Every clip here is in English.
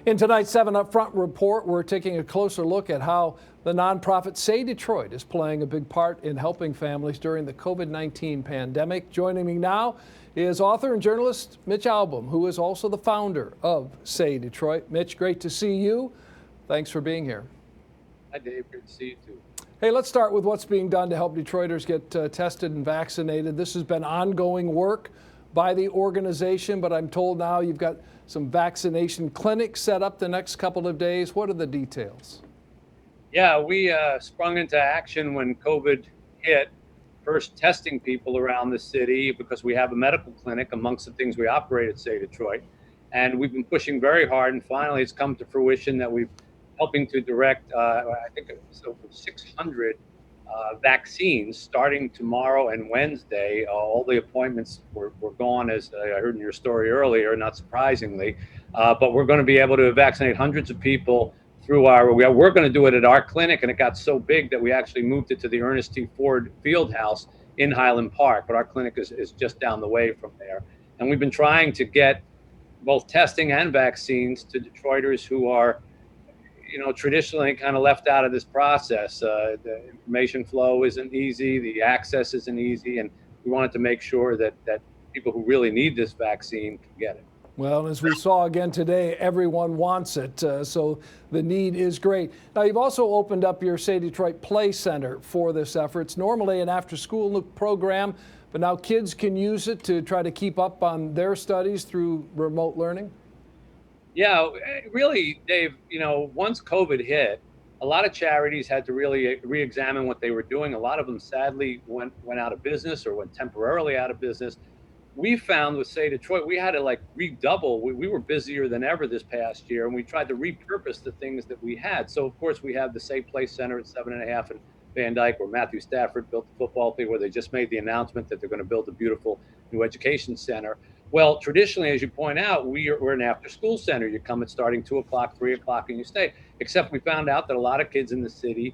In tonight's 7 UpFront report, we're taking a closer look at how the nonprofit Say Detroit is playing a big part in helping families during the COVID-19 pandemic. Joining me now is author and journalist Mitch Albom, who is also the founder of Say Detroit. Mitch, great to see you. Thanks for being here. Hi, Dave. Good to see you too. Hey, let's start with what's being done to help Detroiters get tested and vaccinated. This has been ongoing work by the organization, but I'm told now you've got some vaccination clinics set up the next couple of days. What are the details? Yeah, we sprung into action when COVID hit, first testing people around the city because we have a medical clinic amongst the things we operate at Say Detroit. And we've been pushing very hard, and finally it's come to fruition that we've helping to direct, I think it's over 600 vaccines starting tomorrow and Wednesday. All the appointments were gone, as I heard in your story earlier, not surprisingly. But we're going to be able to vaccinate hundreds of people through we're going to do it at our clinic, and it got so big that we actually moved it to the Ernest T. Ford Fieldhouse in Highland Park. But our clinic is just down the way from there. And we've been trying to get both testing and vaccines to Detroiters who are traditionally kind of left out of this process. The information flow isn't easy, the access isn't easy, and we wanted to make sure that people who really need this vaccine can get it. Well, as we saw again today, everyone wants it, so the need is great. Now, you've also opened up your Say Detroit Play Center for this effort. It's normally an after-school program, but now kids can use it to try to keep up on their studies through remote learning. Yeah, really, Dave, once COVID hit, a lot of charities had to really re-examine what they were doing. A lot of them sadly went out of business or went temporarily out of business. We found with Say Detroit, we had to redouble. We were busier than ever this past year, and we tried to repurpose the things that we had. So of course we have the Say Play Center at 7.5 in Van Dyke, where Matthew Stafford built the football field, where they just made the announcement that they're going to build a beautiful new education center. Well, traditionally, as you point out, we're an after-school center. You come at starting 2 o'clock, 3 o'clock, and you stay. Except we found out that a lot of kids in the city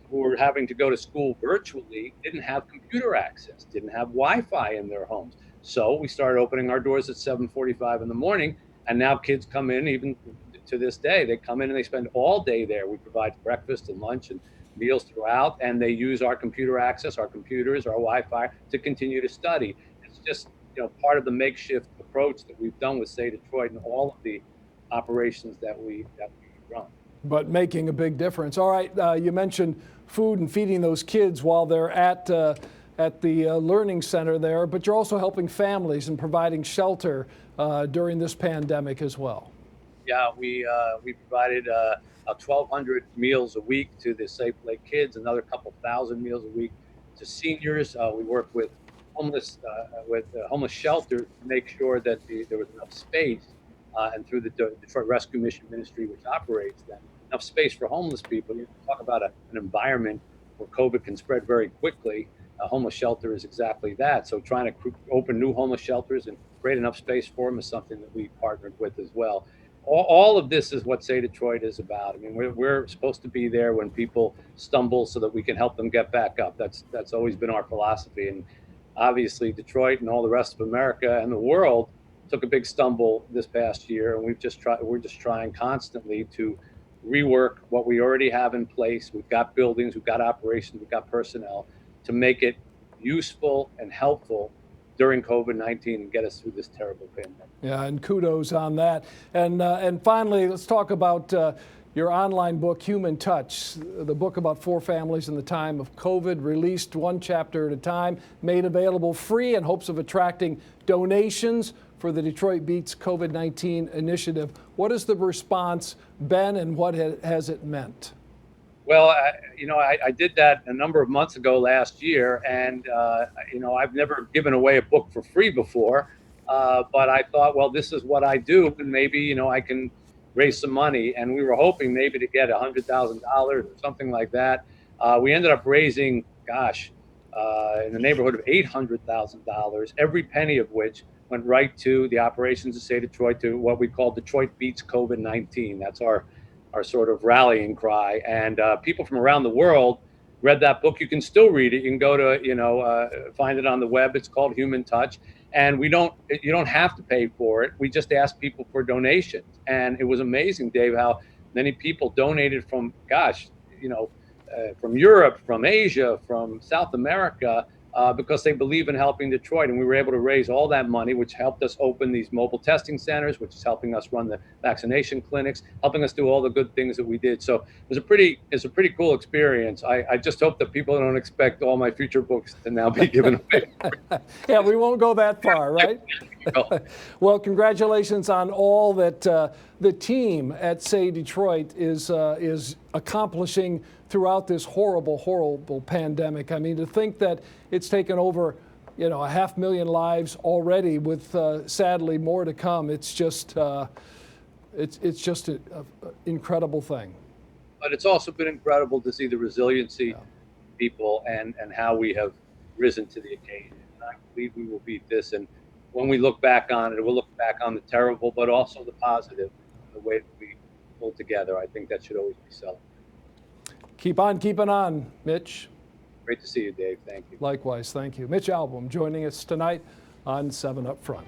who were having to go to school virtually didn't have computer access, didn't have Wi-Fi in their homes. So we started opening our doors at 7:45 in the morning, and now kids come in, even to this day, they come in and they spend all day there. We provide breakfast and lunch and meals throughout, and they use our computer access, our computers, our Wi-Fi to continue to study. It's just part of the makeshift approach that we've done with Say Detroit and all of the operations that we run. But making a big difference. All right, you mentioned food and feeding those kids while they're at the learning center there, but you're also helping families and providing shelter during this pandemic as well. Yeah, we provided 1,200 meals a week to the Safe Play kids, another couple thousand meals a week to seniors. We work with homeless shelters to make sure that there was enough space, and through the Detroit Rescue Mission Ministry, which operates them, enough space for homeless people. You talk about an environment where COVID can spread very quickly. A homeless shelter is exactly that. So trying to open new homeless shelters and create enough space for them is something that we partnered with as well. All of this is what Say Detroit is about. I mean, we're supposed to be there when people stumble so that we can help them get back up. That's always been our philosophy. And obviously, Detroit and all the rest of America and the world took a big stumble this past year, and we're just trying constantly to rework what we already have in place. We've got buildings, we've got operations, we've got personnel to make it useful and helpful during COVID-19 and get us through this terrible pandemic. Yeah, and kudos on that. And finally, let's talk about your online book, Human Touch, the book about 4 families in the time of COVID, released one chapter at a time, made available free in hopes of attracting donations for the Detroit Beats COVID-19 initiative. What has the response been, and what has it meant? Well, I did that a number of months ago last year, and I've never given away a book for free before, but I thought, well, this is what I do, and maybe I can raise some money. And we were hoping maybe to get $100,000 or something like that. We ended up raising, in the neighborhood of $800,000, every penny of which went right to the operations of Say Detroit, to what we call Detroit Beats COVID-19. That's our sort of rallying cry. And people from around the world read that book. You can still read it. You can go to, find it on the web. It's called Human Touch. And you don't have to pay for it. We just ask people for donations. And it was amazing, Dave, how many people donated from, gosh, from Europe, from Asia, from South America, because they believe in helping Detroit. And we were able to raise all that money, which helped us open these mobile testing centers, which is helping us run the vaccination clinics, helping us do all the good things that we did. So it's a pretty cool experience. I just hope that people don't expect all my future books to now be given away. Yeah, we won't go that far, right? Well, congratulations on all that the team at Say Detroit is accomplishing throughout this horrible, horrible pandemic. I mean, to think that it's taken over, 500,000 lives already, with sadly more to come. It's just an incredible thing. But it's also been incredible to see the resiliency of people and how we have risen to the occasion. And I believe we will beat this. And when we look back on it, we'll look back on the terrible, but also the positive, the way that we pulled together. I think that should always be celebrated. Keep on keeping on, Mitch. Great to see you, Dave. Thank you. Likewise, thank you. Mitch Albom joining us tonight on 7 Up Front.